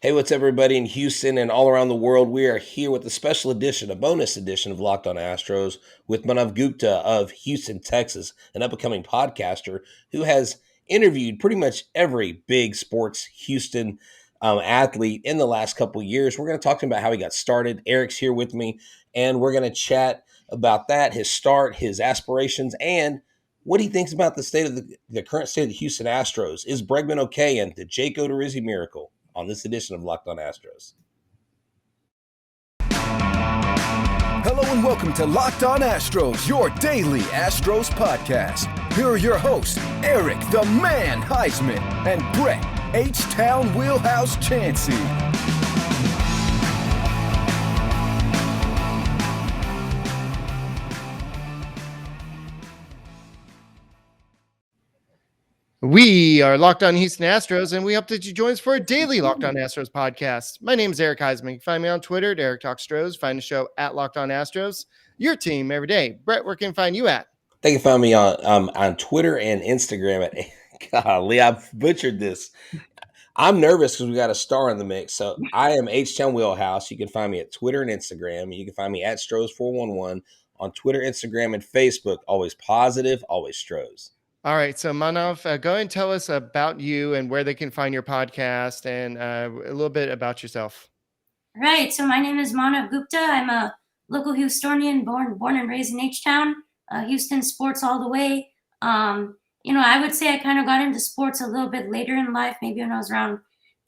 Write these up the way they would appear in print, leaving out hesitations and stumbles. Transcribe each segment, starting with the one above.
Hey, what's up, everybody in Houston and all around the world? We are here with a special edition, a bonus edition of Locked On Astros with Maanav Gupta of Houston, Texas, an up-and-coming podcaster who has interviewed pretty much every big sports Houston athlete in the last couple of years. We're going to talk to him about how he got started. Eric's here with me, and we're going to chat about that, his start, his aspirations, and what he thinks about the current state of the Houston Astros. Is Bregman okay? And did Jake go to Rizzi miracle? On this edition of Locked On Astros. Hello and welcome to Locked On Astros, your daily Astros podcast. Here are your hosts, Eric the Man Heisman and Brett H-Town Wheelhouse Chansey. We are Locked On Houston Astros, and we hope that you join us for a daily Locked On Astros podcast. My name is Eric Heisman. You can find me on Twitter at Eric Talk Stros. Find the show at Locked On Astros. Your team every day. Brett, where can I find you at? They can find me on Twitter and Instagram at golly, I've butchered this. I'm nervous because we got a star in the mix. So I am H-Town Wheelhouse. You can find me at Twitter and Instagram. You can find me at Stros411 on Twitter, Instagram, and Facebook. Always positive, always Stros. All right, so Maanav, go ahead and tell us about you and where they can find your podcast and a little bit about yourself. Right, so my name is Maanav Gupta. I'm a local Houstonian, born and raised in H-Town, Houston sports all the way. I would say I kind of got into sports a little bit later in life, maybe when I was around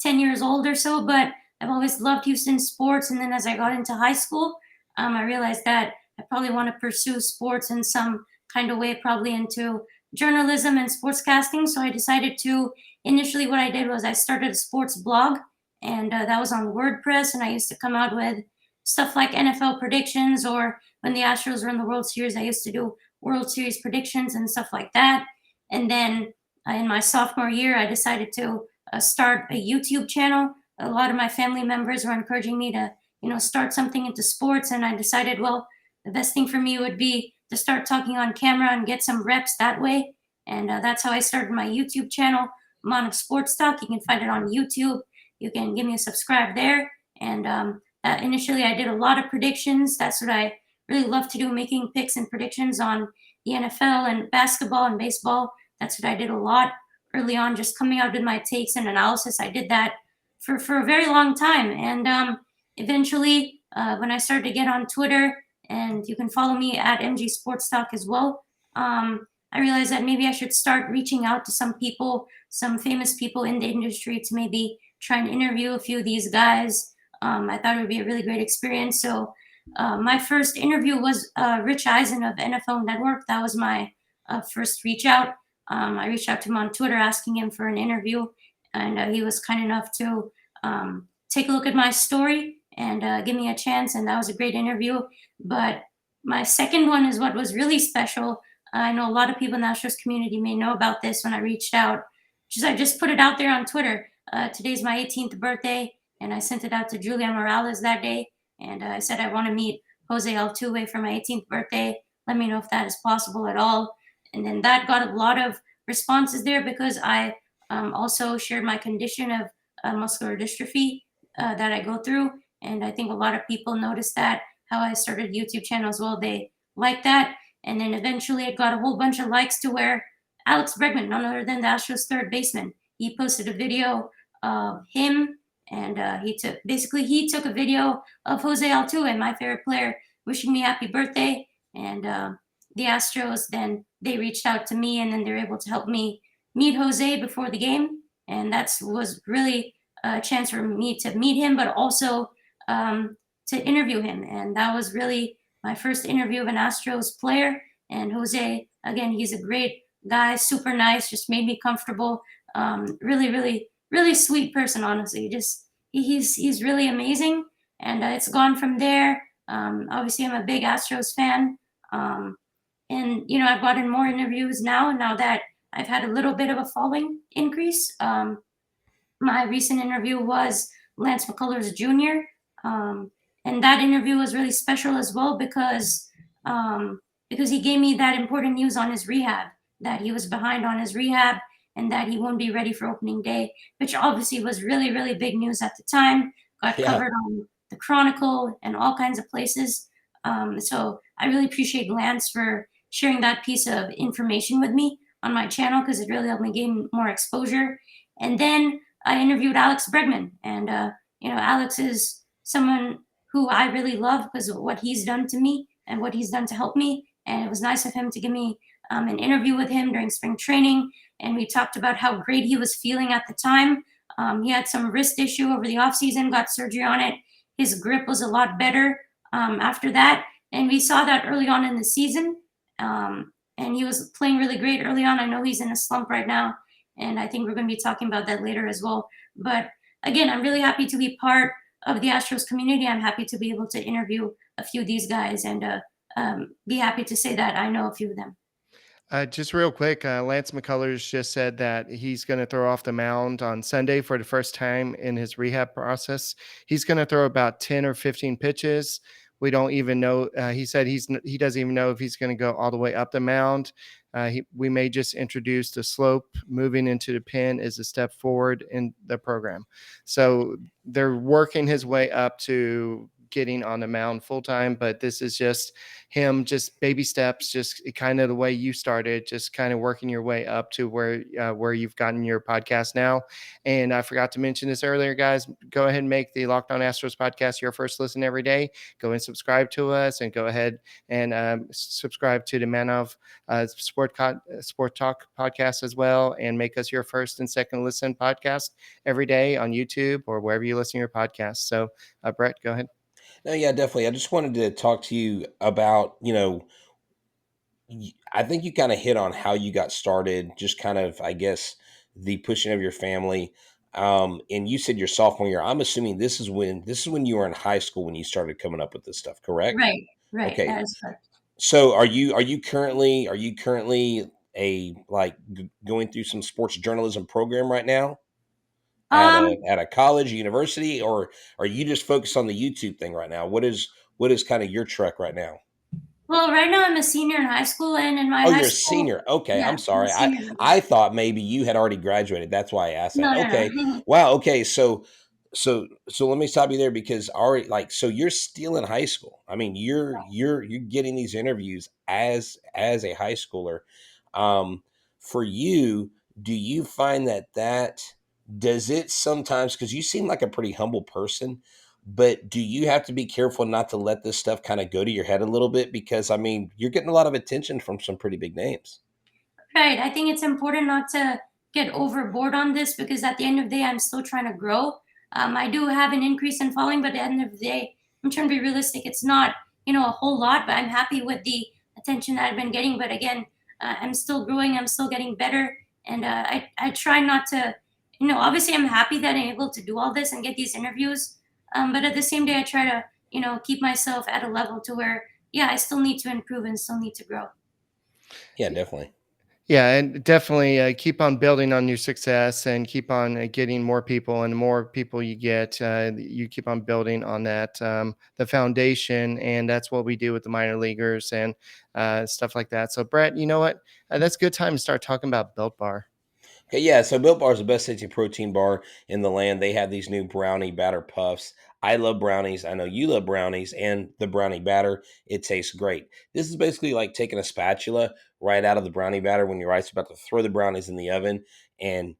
10 years old or so, but I've always loved Houston sports. And then as I got into high school, I realized that I probably want to pursue sports in some kind of way, probably into journalism and sportscasting. So I decided to, initially what I did was I started a sports blog, and that was on WordPress. And I used to come out with stuff like NFL predictions, or when the Astros were in the World Series, I used to do World Series predictions and stuff like that. And then in my sophomore year, I decided to start a YouTube channel. A lot of my family members were encouraging me to, start something into sports. And I decided, well, the best thing for me would be to start talking on camera and get some reps that way. And that's how I started my YouTube channel, Maanav Sports Talk. You can find it on YouTube. You can give me a subscribe there. And initially, I did a lot of predictions. That's what I really love to do, making picks and predictions on the NFL and basketball and baseball. That's what I did a lot early on, just coming out with my takes and analysis. I did that for a very long time. And eventually, when I started to get on Twitter, and you can follow me at MG Sports Talk as well, I realized that maybe I should start reaching out to some people, some famous people in the industry, to maybe try and interview a few of these guys. I thought it would be a really great experience. So my first interview was Rich Eisen of NFL Network. That was my first reach out. I reached out to him on Twitter asking him for an interview, and he was kind enough to take a look at my story and give me a chance, and that was a great interview. But my second one is what was really special. I know a lot of people in the Astros community may know about this when I reached out. I just put it out there on Twitter. Today's my 18th birthday, and I sent it out to Julia Morales that day. And I said I want to meet Jose Altuve for my 18th birthday. Let me know if that is possible at all. And then that got a lot of responses there because I also shared my condition of muscular dystrophy that I go through. And I think a lot of people noticed that, how I started a YouTube channel as well. They liked that. And then eventually it got a whole bunch of likes to where Alex Bregman, none other than the Astros third baseman, he posted a video of him, and he took a video of Jose Altuve, my favorite player, wishing me happy birthday. And the Astros, then they reached out to me, and then they were able to help me meet Jose before the game. And that was really a chance for me to meet him, but also to interview him. And that was really my first interview of an Astros player. And Jose, again, he's a great guy, super nice, just made me comfortable. Really, really, really sweet person, honestly. He's really amazing. And it's gone from there. Obviously, I'm a big Astros fan. And, I've gotten more interviews now that I've had a little bit of a following increase. My recent interview was Lance McCullers Jr. And that interview was really special as well because he gave me that important news on his rehab, that he was behind on his rehab and that he won't be ready for opening day, which obviously was really, really big news at the time. Got Yeah. covered on the Chronicle and all kinds of places. So I really appreciate Lance for sharing that piece of information with me on my channel, because it really helped me gain more exposure. And then I interviewed Alex Bregman, and Alex is someone who I really love because of what he's done to me and what he's done to help me. And it was nice of him to give me an interview with him during spring training, and we talked about how great he was feeling at the time. He had some wrist issue over the offseason, got surgery on it. His grip was a lot better after that, and we saw that early on in the season. And he was playing really great early on. I know he's in a slump right now, and I think we're going to be talking about that later as well. But again, I'm really happy to be part of the Astros community. I'm happy to be able to interview a few of these guys, and be happy to say that I know a few of them. Just real quick, Lance McCullers just said that he's going to throw off the mound on Sunday for the first time in his rehab process. He's going to throw about 10 or 15 pitches. We don't even know. He said he doesn't even know if he's going to go all the way up the mound. We may just introduce the slope moving into the pin as a step forward in the program. So they're working his way up to getting on the mound full time, but this is just him, just baby steps, just kind of the way you started, just kind of working your way up to where you've gotten your podcast now. And I forgot to mention this earlier, guys. Go ahead and make the Locked On Astros podcast your first listen every day. Go and subscribe to us, and go ahead and subscribe to the Maanav Sport Talk podcast as well, and make us your first and second listen podcast every day on YouTube or wherever you listen to your podcast. So, Brett, go ahead. No, yeah, definitely. I just wanted to talk to you about, I think you kind of hit on how you got started, just kind of, I guess, the pushing of your family. And you said your sophomore year. I'm assuming this is when you were in high school when you started coming up with this stuff, correct? Right, Okay. that is correct. So are you currently a going through some sports journalism program right now at Um, a college, university, or are you just focused on the YouTube thing right now? What is kind of your trek right now? well, right now I'm a senior in high school, and in my Oh, high you're a school, senior. Okay, yeah, I'm I'm a sorry. I senior right now. I thought maybe you had already graduated. That's why I asked that. No, no, Okay. no. Wow. Okay. So let me stop you there, because already, so you're still in high school. I mean, you're getting these interviews as a high schooler. Um, for you, do you find that does it sometimes, because you seem like a pretty humble person, but do you have to be careful not to let this stuff kind of go to your head a little bit? Because I mean, you're getting a lot of attention from some pretty big names. Right. I think it's important not to get overboard on this, because at the end of the day, I'm still trying to grow. I do have an increase in following, but at the end of the day, I'm trying to be realistic. It's not, a whole lot, but I'm happy with the attention that I've been getting. But again, I'm still growing. I'm still getting better. And I try not to, obviously I'm happy that I'm able to do all this and get these interviews. But at the same day, I try to, keep myself at a level to where, yeah, I still need to improve and still need to grow. Yeah, definitely. Yeah, and definitely keep on building on your success, and keep on getting more people. And the more people you get, you keep on building on that, the foundation. And that's what we do with the minor leaguers and stuff like that. So, Brett, you know what? That's a good time to start talking about Built Bar. Okay, yeah. So Built Bar is the best tasting protein bar in the land. They have these new brownie batter puffs. I love brownies. I know you love brownies, and the brownie batter, it tastes great. This is basically like taking a spatula right out of the brownie batter when you're right about to throw the brownies in the oven, and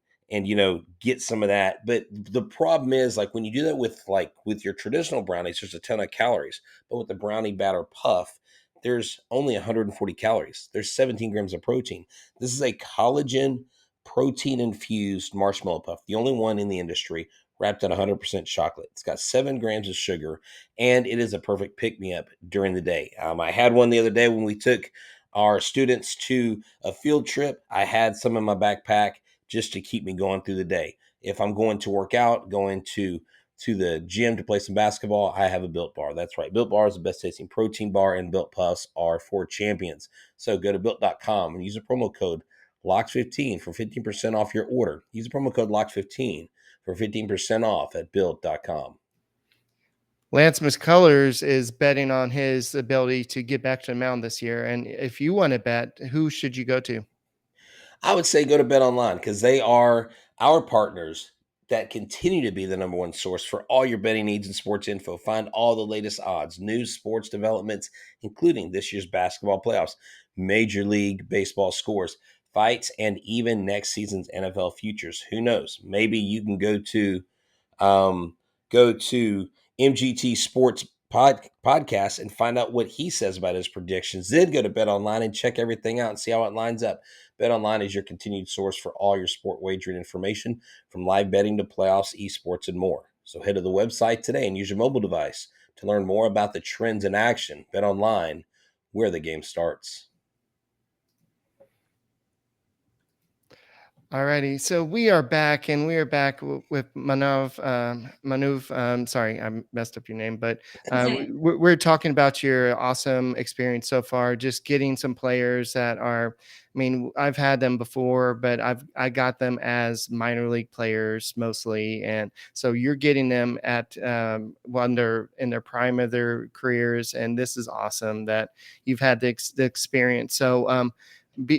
get some of that. But the problem is, like, when you do that with your traditional brownies, there's a ton of calories. But with the brownie batter puff, there's only 140 calories. There's 17 grams of protein. This is a collagen protein infused marshmallow puff, the only one in the industry, wrapped in 100% chocolate. It's got 7 grams of sugar, and it is a perfect pick me up during the day. I had one the other day when we took our students to a field trip. I had some in my backpack just to keep me going through the day. If I'm going to work out, going to the gym to play some basketball, I have a Built Bar. That's right. Built Bar is the best tasting protein bar, and Built Puffs are for champions. So go to built.com and use a promo code LOCKS15 for 15% off your order. Use the promo code LOCKS15 for 15% off at build.com. Lance McCullers is betting on his ability to get back to the mound this year. And if you want to bet, who should you go to? I would say go to Bet Online because they are our partners that continue to be the number one source for all your betting needs and sports info. Find all the latest odds, news, sports developments, including this year's basketball playoffs, Major League Baseball scores, fights, and even next season's NFL futures. Who knows? Maybe you can um, go to MGT Sports podcast and find out what he says about his predictions. Then go to Bet Online and check everything out and see how it lines up. Bet Online is your continued source for all your sport wagering information, from live betting to playoffs, esports, and more. So head to the website today and use your mobile device to learn more about the trends in action. Bet Online, where the game starts. Alrighty, so we are back, and we are back with Manav. Sorry, I messed up your name, but we're talking about your awesome experience so far. Just getting some players that are, I mean, I've had them before, but I got them as minor league players mostly, and so you're getting them at when they're in their prime of their careers, and this is awesome that you've had the experience. So.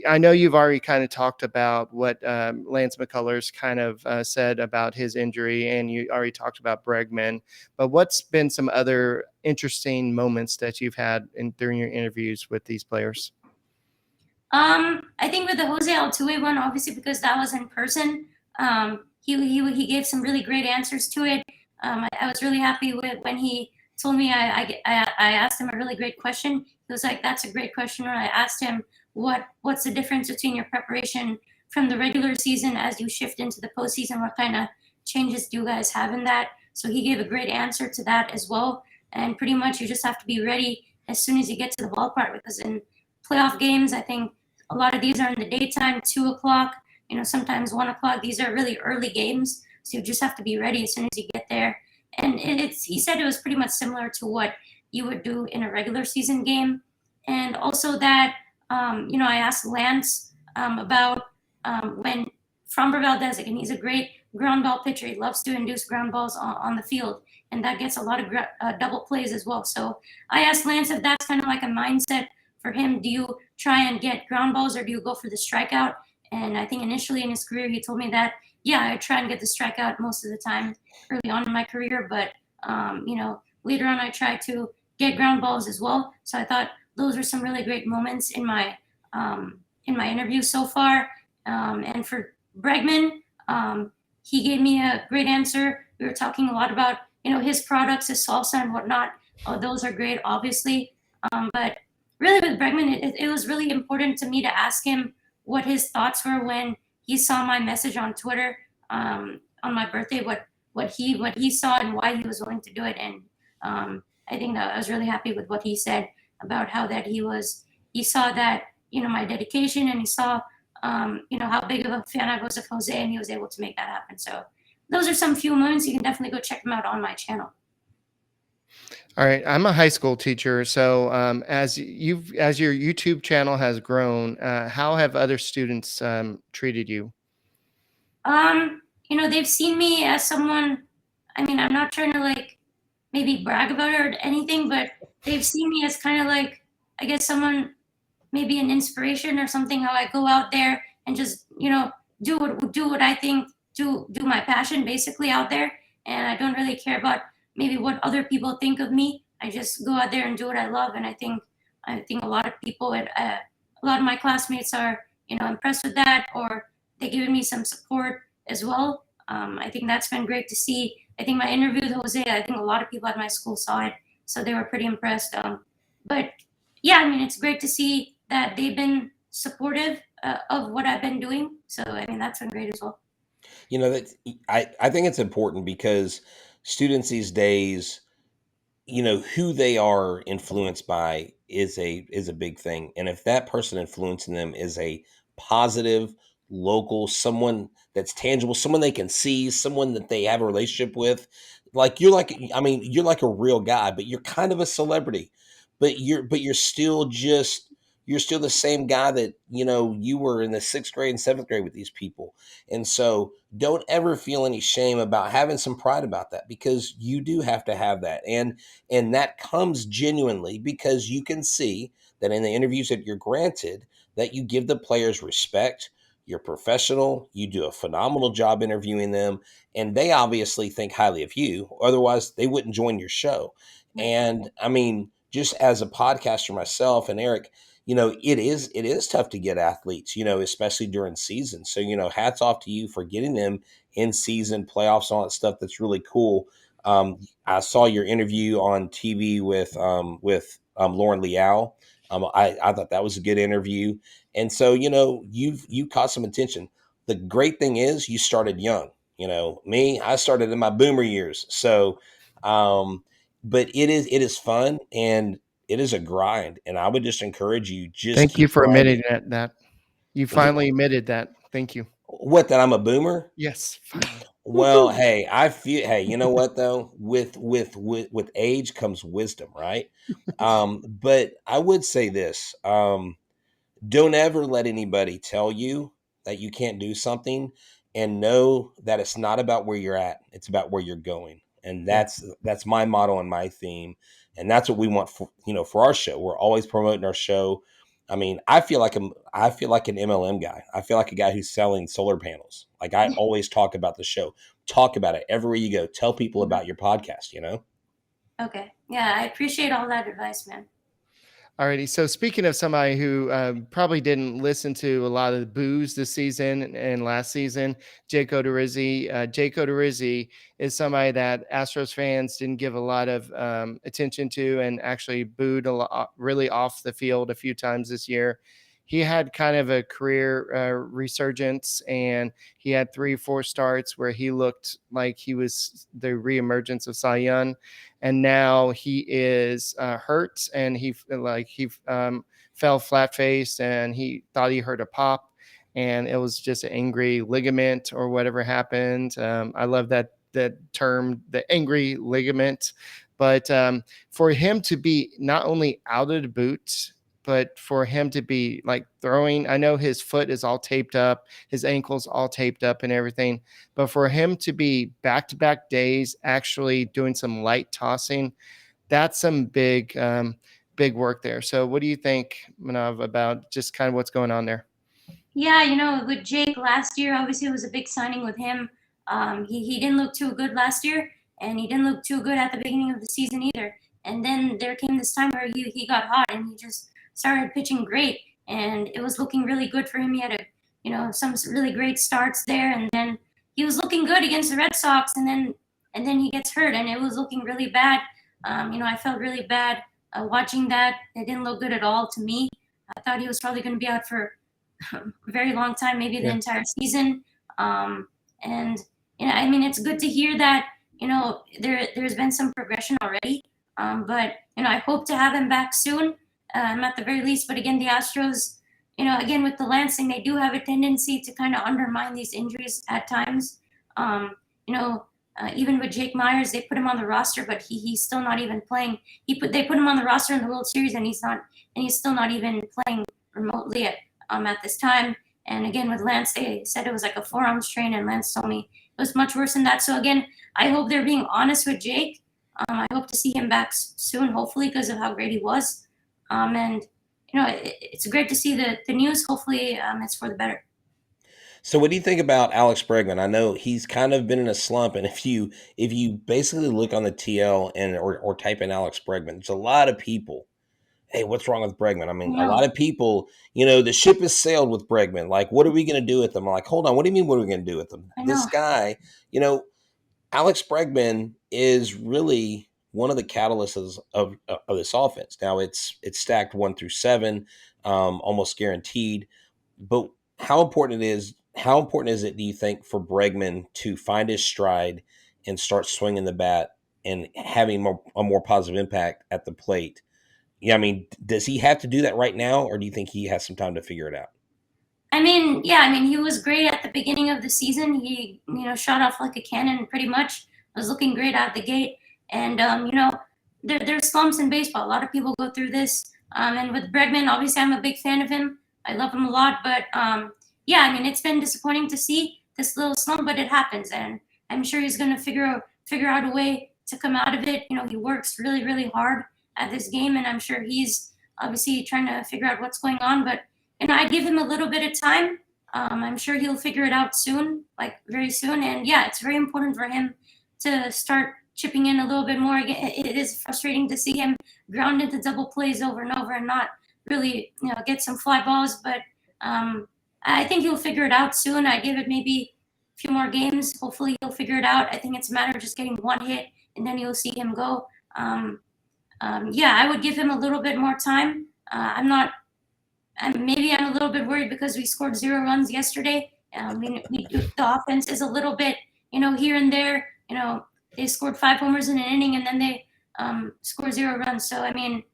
I know you've already kind of talked about what Lance McCullers kind of said about his injury, and you already talked about Bregman. But what's been some other interesting moments that you've had during your interviews with these players? I think with the Jose Altuve one, obviously because that was in person, he gave some really great answers to it. I was really happy with when he told me. I asked him a really great question. He was like, "That's a great question." And I asked him, what's the difference between your preparation from the regular season as you shift into the postseason? What kind of changes do you guys have in that? So he gave a great answer to that as well. And pretty much you just have to be ready as soon as you get to the ballpark, because in playoff games, I think a lot of these are in the daytime, 2 o'clock, sometimes 1 o'clock. These are really early games. So you just have to be ready as soon as you get there. And he said it was pretty much similar to what you would do in a regular season game. And also that, I asked Lance about when Framber Valdez, again, he's a great ground ball pitcher. He loves to induce ground balls on the field, and that gets a lot of double plays as well. So I asked Lance if that's kind of like a mindset for him. Do you try and get ground balls, or do you go for the strikeout? And I think initially in his career, he told me that, yeah, I try and get the strikeout most of the time early on in my career, but, later on I try to get ground balls as well. So I thought those were some really great moments in my interview so far. And for Bregman, he gave me a great answer. We were talking a lot about his products, his salsa and whatnot. Those are great, obviously. But really with Bregman, it was really important to me to ask him what his thoughts were when he saw my message on Twitter on my birthday. What he saw and why he was willing to do it. And I think that I was really happy with what he said about how that he saw that my dedication, and he saw how big of a fan I was of Jose, and he was able to make that happen. So those are some few moments. You can definitely go check them out on my channel. All right, I'm a high school teacher, so as your YouTube channel has grown, how have other students treated you? They've seen me as someone. I mean, I'm not trying to maybe brag about it or anything, but they've seen me as kind of I guess someone, maybe an inspiration or something. How I go out there and just do what I think, do my passion basically out there, and I don't really care about maybe what other people think of me. I just go out there and do what I love, and I think a lot of people a lot of my classmates are impressed with that, or they're giving me some support as well. I think that's been great to see. I think my interview with Jose, I think a lot of people at my school saw it, so they were pretty impressed. But yeah, I mean, it's great to see that they've been supportive of what I've been doing. So I mean, that's been great as well. That I think it's important because students these days, who they are influenced by is a big thing. And if that person influencing them is a positive, local, someone that's tangible, someone they can see, someone that they have a relationship with, you're like a real guy, but you're kind of a celebrity. But you're still the same guy that you were in the 6th grade and 7th grade with these people. And so don't ever feel any shame about having some pride about that, because you do have to have that. And that comes genuinely because you can see that in the interviews that you're granted, that you give the players respect, You're professional. You do a phenomenal job interviewing them, and they obviously think highly of you. Otherwise, they wouldn't join your show. Right. And I mean, just as a podcaster myself and Eric, it is tough to get athletes, especially during season. So, hats off to you for getting them in season playoffs, all that stuff. That's really cool. I saw your interview on TV with Lauren Liao. I thought that was a good interview, and so you caught some attention. The great thing is you started young. Me, I started in my boomer years, so but it is fun and it is a grind, and I would just encourage you just Thank you keep for admitting grinding. that. You finally admitted that. Thank you. What, that I'm a boomer? Yes, finally. Well, Woohoo! hey, you know what though? With age comes wisdom, right? But I would say this. Don't ever let anybody tell you that you can't do something, and know that it's not about where you're at, it's about where you're going. And Yeah. that's my motto and my theme, and that's what we want for our show. We're always promoting our show. I mean, I feel like an MLM guy. I feel like a guy who's selling solar panels. Like, I always talk about the show. Talk about it everywhere you go. Tell people Mhm. about your podcast. Okay. Yeah, I appreciate all that advice, man. Alrighty. So speaking of somebody who probably didn't listen to a lot of the boos this season and last season, Jake Odorizzi. Jake Odorizzi is somebody that Astros fans didn't give a lot of attention to, and actually booed a lot, really off the field a few times this year. He had kind of a career resurgence, and he had 3 or 4 starts where he looked like he was the reemergence of Cy Young, and now he is hurt, and he fell flat faced, and he thought he heard a pop, and it was just an angry ligament or whatever happened. I love that term, the angry ligament. But for him to be not only out of the boot, but for him to be like throwing, I know his foot is all taped up, his ankles all taped up and everything, but for him to be back to back days actually doing some light tossing, that's some big work there. So, what do you think, Manav, about just kind of what's going on there? Yeah, with Jake last year, obviously it was a big signing with him. He didn't look too good last year, and he didn't look too good at the beginning of the season either. And then there came this time where he got hot and he just started pitching great, and it was looking really good for him. He had some really great starts there, and then he was looking good against the Red Sox, and then he gets hurt, and it was looking really bad. I felt really bad watching that. It didn't look good at all to me. I thought he was probably going to be out for a very long time, maybe the Yeah. entire season. And I mean, it's good to hear that there's been some progression already. But I hope to have him back soon, at the very least. But again, the Astros, again with the Lansing, they do have a tendency to kind of undermine these injuries at times. Um, you know. Even with Jake Myers, they put him on the roster, but he's still not even playing. They put him on the roster in the World Series, and he's still not even playing remotely at this time. And again, with Lance, they said it was like a forearm strain, and Lance told me it was much worse than that. So again, I hope they're being honest with Jake. I hope to see him back soon, hopefully, because of how great he was. And it's great to see the news. Hopefully, it's for the better. So what do you think about Alex Bregman? I know he's kind of been in a slump, and if you basically look on the TL or type in Alex Bregman, there's a lot of people. Hey, what's wrong with Bregman? I I mean, a know, lot of people, the ship has sailed with Bregman. Like, what are we going to do with him? I'm like, hold on, what do you mean? What are we going to do with him? I This know. guy, Alex Bregman is really one of the catalysts of this offense. Now it's stacked 1 through 7, almost guaranteed. But how important is it, do you think, for Bregman to find his stride and start swinging the bat and having a more positive impact at the plate? Yeah, I mean, does he have to do that right now, or do you think he has some time to figure it out? I mean, yeah, I mean, he was great at the beginning of the season. He, shot off like a cannon pretty much. Was looking great out the gate. And, there's slumps in baseball. A lot of people go through this. And with Bregman, obviously, I'm a big fan of him. I love him a lot. But, yeah, I mean, it's been disappointing to see this little slump, but it happens. And I'm sure he's going to figure out a way to come out of it. He works really, really hard at this game. And I'm sure he's obviously trying to figure out what's going on. But I give him a little bit of time, I'm sure he'll figure it out soon, like very soon. And yeah, it's very important for him to start chipping in a little bit more. It is frustrating to see him ground into double plays over and over and not really, get some fly balls. But I think he'll figure it out soon. I give it maybe a few more games. Hopefully, he'll figure it out. I think it's a matter of just getting one hit, and then you'll see him go. Yeah, I would give him a little bit more time. Maybe I'm a little bit worried because we scored 0 runs yesterday. The offense is a little bit, here and there. They scored 5 homers in an inning and then they scored 0 runs. So, I think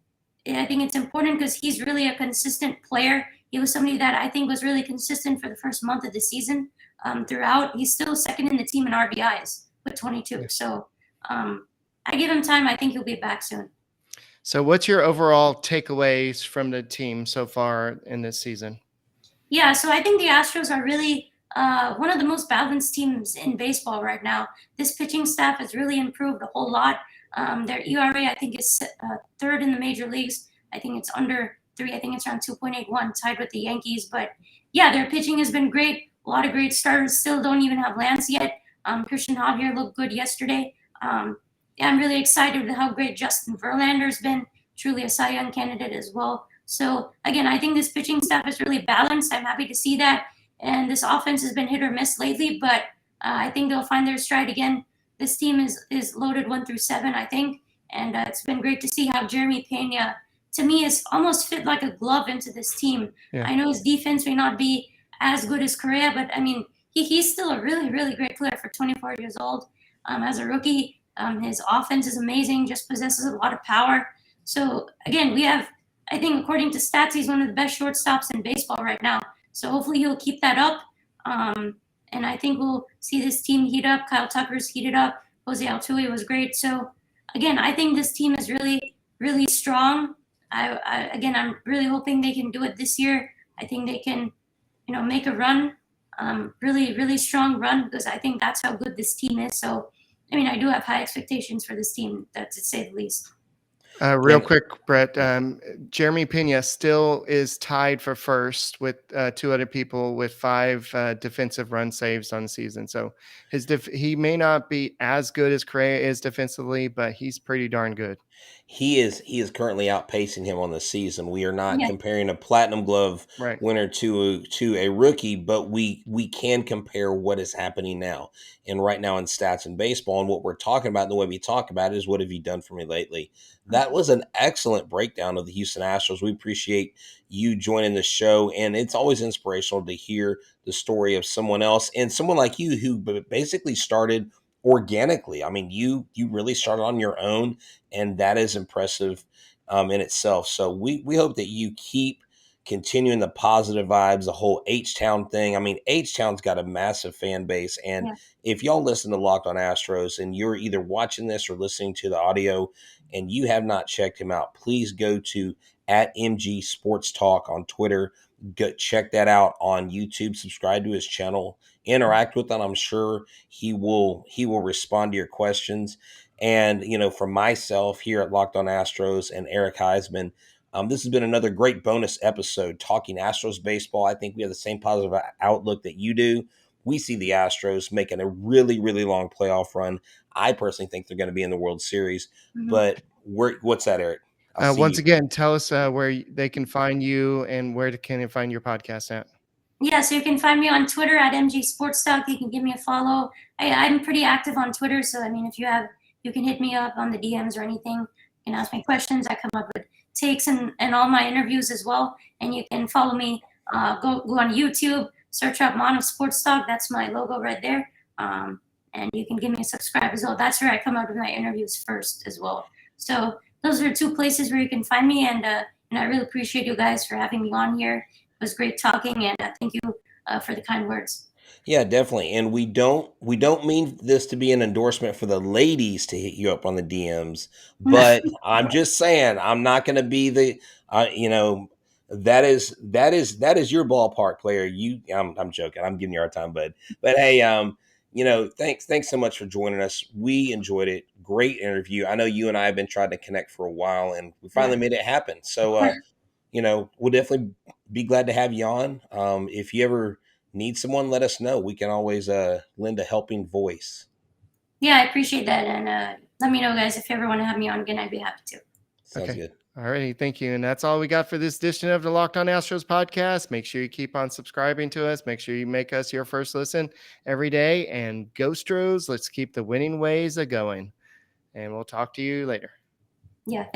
it's important because he's really a consistent player. He was somebody that I think was really consistent for the first month of the season throughout. He's still second in the team in RBIs with 22. So I give him time. I think he'll be back soon. So what's your overall takeaways from the team so far in this season? Yeah, so I think the Astros are really one of the most balanced teams in baseball right now. This pitching staff has really improved a whole lot. Their ERA, I think, is third in the major leagues. I think it's under 3. I think it's around 2.81, tied with the Yankees. But yeah, their pitching has been great. A lot of great starters still don't even have Lance yet. Christian Javier looked good yesterday. Yeah, I'm really excited with how great Justin Verlander's been. Truly a Cy Young candidate as well. So again, I think this pitching staff is really balanced. I'm happy to see that. And this offense has been hit or miss lately, but I think they'll find their stride again. This team is loaded 1 through 7, I think. And it's been great to see how Jeremy Pena, to me, is almost fit like a glove into this team. Yeah. I know his defense may not be as good as Correa, but he's still a really, really great player for 24 years old. As a rookie, his offense is amazing, just possesses a lot of power. So again, we have, I think according to stats, he's one of the best shortstops in baseball right now. So hopefully he'll keep that up. And I think we'll see this team heat up. Kyle Tucker's heated up. Jose Altuve was great. So again, I think this team is really, really strong. I'm really hoping they can do it this year. I think they can, make a run, really, really strong run, because I think that's how good this team is. So, I do have high expectations for this team, to say the least. Real quick, Brett, Jeremy Pena still is tied for first with 2 other people with 5 defensive run saves on the season. So he may not be as good as Correa is defensively, but he's pretty darn good. He is currently outpacing him on the season. We are not comparing a Platinum Glove winner to a rookie, but we can compare what is happening now. And right now in stats and baseball, and what we're talking about, and the way we talk about it is, what have you done for me lately? That was an excellent breakdown of the Houston Astros. We appreciate you joining the show, and it's always inspirational to hear the story of someone else, and someone like you who basically started organically. You really started on your own, and that is impressive in itself. So we hope that you keep continuing the positive vibes, the whole H-Town thing. H-Town's got a massive fan base, and if y'all listen to Locked on Astros and you're either watching this or listening to the audio and you have not checked him out, please go to @MG Sports Talk on Twitter. Go check that out on YouTube. Subscribe to his channel. Interact with him. I'm sure he will respond to your questions. And, for myself here at Locked on Astros and Eric Heisman, this has been another great bonus episode talking Astros baseball. I think we have the same positive outlook that you do. We see the Astros making a really, really long playoff run. I personally think they're going to be in the World Series. Mm-hmm. But what's that, Eric? Once again, tell us where they can find you and where can they find your podcast at. Yeah, so you can find me on Twitter at MG Sports Talk. You can give me a follow. I'm pretty active on Twitter, so if you can hit me up on the DMs or anything. You can ask me questions. I come up with takes and all my interviews as well. And you can follow me. Go on YouTube, search up Maanav Sports Talk. That's my logo right there. And you can give me a subscribe as well. That's where I come up with my interviews first as well. So those are 2 places where you can find me. And I really appreciate you guys for having me on here. It was great talking, and thank you for the kind words. Yeah, definitely. And we don't mean this to be an endorsement for the ladies to hit you up on the DMs, but I'm just saying, I'm not going to be the, that is your ballpark player. I'm joking. I'm giving you a hard time, but hey, thanks so much for joining us. We enjoyed it. Great interview. I know you and I have been trying to connect for a while, and we finally made it happen. So, we'll definitely be glad to have you on. If you ever need someone, let us know. We can always lend a helping voice. Yeah, I appreciate that. And let me know, guys, if you ever want to have me on again, I'd be happy to. Sounds good. All righty. Thank you. And that's all we got for this edition of the Locked On Astros podcast. Make sure you keep on subscribing to us. Make sure you make us your first listen every day. And go Stros, let's keep the winning ways a going. And we'll talk to you later. Yeah.